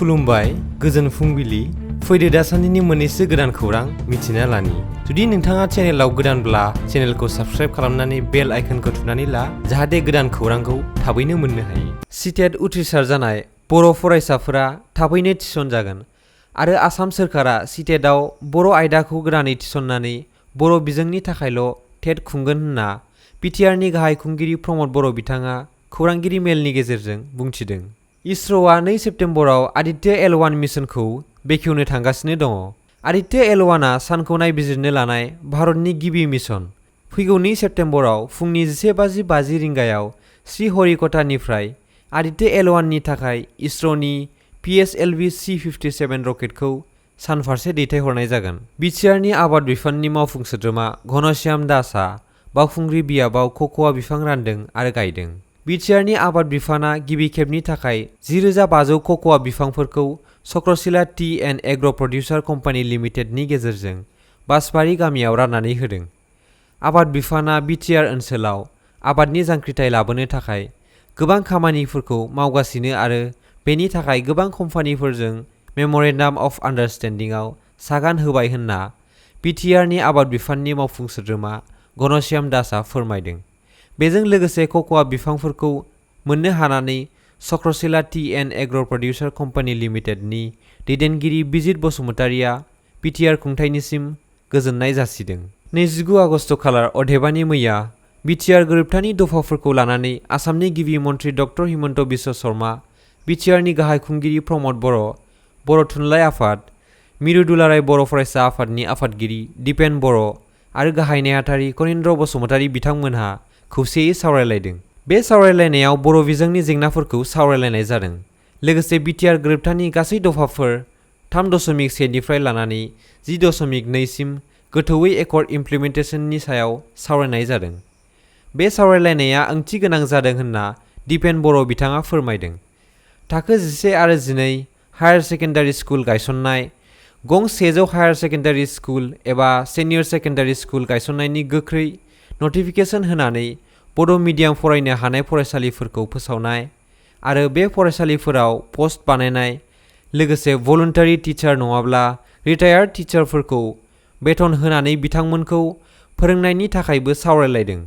खुलुमबाय गोजोन फुंबिलि फैदो दासान्दिनि मोननैसो गोदान खौरां मिथिना लानि जुदि नोंथाङा चेनेलाव गोदानब्ला चेनेलखौ साबस्क्राइब खालामनानै बेल आइकनखौ थुनानै ला जाहाथे गोदान खौरांखौ थाबैनो मोननो हायो CTET उथ्रिसार जानाय बर' फरायसाफोरा थाबैनो थिसनजागोन आरो आसाम सोरखारा CTET आव बर' आयदाखौ गोदानै थिसननानै बर' बिजोंनि थाखायल' टेट खुंगोन होनना PTRनि गाहाय खुंगिरि प्रमद बर' बिथाङा खौरांगिरि मेलनि गेजेरजों बुंथिदों। इसर'आ 2 सेप्तेम्बराव आदित्य L1 मिशनखौ बेखेवनो थांगासिनो दङ। आदित्य L1आ सानखौ नायबिजिरनो लानाय भारतनि गिबि मिशन। फैगौ 2 सेप्तेम्बराव फुंनि 11:50 रिंगायाव श्रीहरिक'टानिफ्राय आदित्य L1नि थाखाय इसर'नि PSLV C-57 रकेटखौ सानफारसे दैथायहरनाय जागोन। बिटिआरनि आबाद बिफाननि मावफुं सोद्रोमा घनश्याम दासआ बावखुंग्रि बियाबाव कक'आ बिफां रानदों आरो गायदों। बिटिआरनि आबाद बिफाना गिबि खेबनि थाखाय 10,500 कक'आ बिफांफोरखौ Chakrashila tea and agro' producer company लिमिटेडनि गेजेरजों बासबारि गामियाव राननानै होदों। आबाद बिफाना बिटिआर ओनसोलाव आबादनि जांख्रिथाय लाबोनो थाखाय गोबां खामानिफोरखौ मावगासिनो आरो बेनि थाखाय गोबां कम्पानिफोरजों मेम'रेन्डाम अफ आन्डारस्टेन्डिंआव सागान होबाय होनना बिटिआरनि आबाद बिफाननि मावफुं सोद्रोमा घनश्याम दासआ फोरमायदों। बेजों लोगोसे कक'आ बिफांफोरखौ मोननो हानानै Chakrashila tea and agro' producer company लिमिटेडनि दैदेनगिरि बिजित बसुमतारीआ बिटिआर खुंथायनिसिम गोजोननाय जासिदों। 29 आगस्ट खालार अदेबानि मैया बिटिआर गोरोबथानि दफाफोरखौ लानानै आसामनि गिबि मन्त्रि डक्टर हिमन्त बिश्व शर्मा, बिटिआरनि गाहाय खुंगिरि प्रमद बर' थुनलाइ आफाद, मिरु दुलाराय बर' फरायसा आफादनि आफादगिरि दिपेन बर' आरो गाहाय नेहाथारि कनिन्द्र बसुमतारी बिथांमोनहा खौसेयै सावरायलायदों। बे सावरायलायनायाव बर' बिजोंनि जेंनाफोरखौ सावरायलायनाय जादों। लोगोसे बिटिआर गोरोबथानि गासै दफाफोर 3.1 निफ्राय लानानै 10.2 सिम गोथौयै एकर्ड इमप्लिमेन्टेशननि सायाव सावरायनाय जादों। बे सावरायलायनाया ओंथि गोनां जादों होनना दिपेन बर' बिथाङा फोरमायदों। थाखो 11 आरो 12 हायार सेकेन्डारि स्कुल गायसननाय, गं 100 हायार सेकेन्डारि स्कुल एबा सिनियर सेकेन्डारि स्कुल गायसननायनि गोख्रै नटिफिकेशन होनानै बड' मिडियाम फरायनो हानाय फरायसालिफोरखौ फोसावनाय आरो बे फरायसालिफोराव पस्ट बानायनाय, लोगोसे भलुन्टारि टिचार नङाब्ला रिटायार्ड टिचारफोरखौ बेथन होनानै बिथांमोनखौ फोरोंनायनि थाखायबो सावरायलायदों।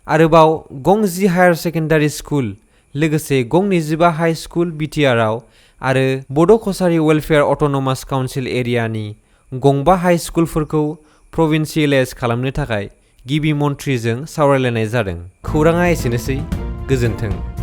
आरोबाव गं 10 हायार सेकेन्डारि स्कुल लोगोसे गं 25 हाई स्कुल बिटिआरआव आरो बड' कछारी वेलफेयार अट'नमास काउन्सिल एरियानि गं 5 हाई स्कुलफोरखौ प्रभिन्सियेलाइज खालामनो थाखाय गिबि मन्थ्रिजों सावरायलायनाय जादों। खौराङा एसेनोसै, गोजोन्थों।